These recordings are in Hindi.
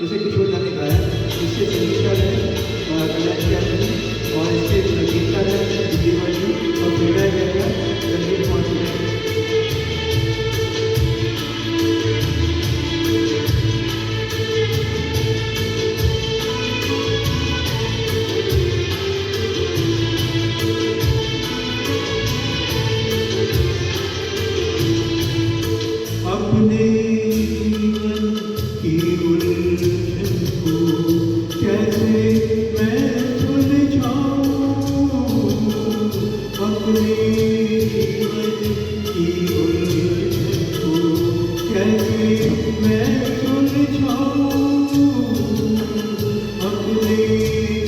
जिसे किशोर दा ने गाया, इसके संगीतकार हैं कल्याण जी और इसके संगीतकार हैं दिलीप जी और प्रेरणा जी रणवीर कुमार जी। अपने जीवन की उलझन को कैसे मैं सुलझाऊं, अपने जीवन की उलझन को कैसे मैं सुलझाऊं, अपने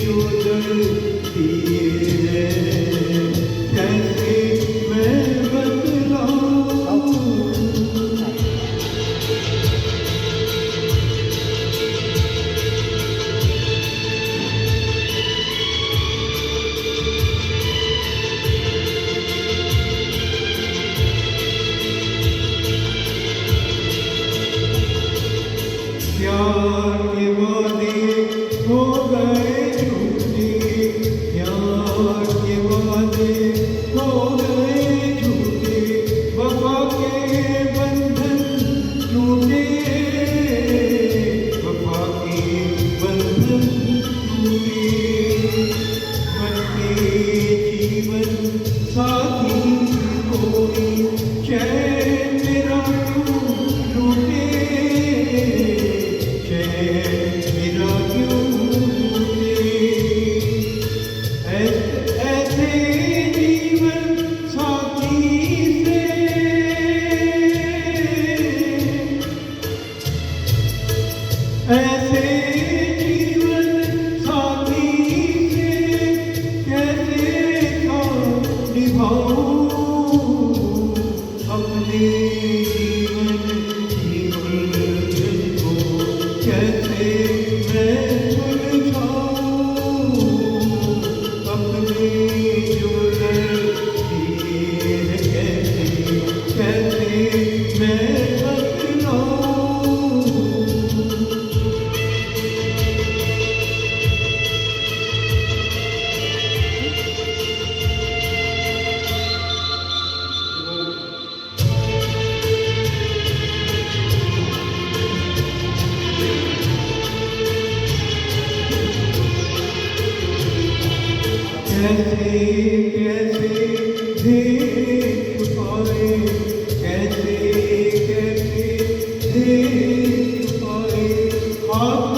जो दर्द दिए हैं कैसे मैं बतलाऊं। प्यार के वादे हो गए झूठे, प्यार के वादे हो गए झूठे, वफा के बंधन टूटे, वफा के बंधन टूटे, बनके जीवन साथी कोई चैन मेरा क्यों लूटे, मेरा क्यों टूटे, ऐसे जीवन साथी से, ऐसे जीवन साथी से कैसे था निभाऊं, अपने जीवन की उलझन को कैसे मैं सुलझाऊं, अपने जो दर्द दिए हैं कैसे मैं बतलाऊं। कैसे कैसे देख पाए, कैसे कैसे देख पाए आप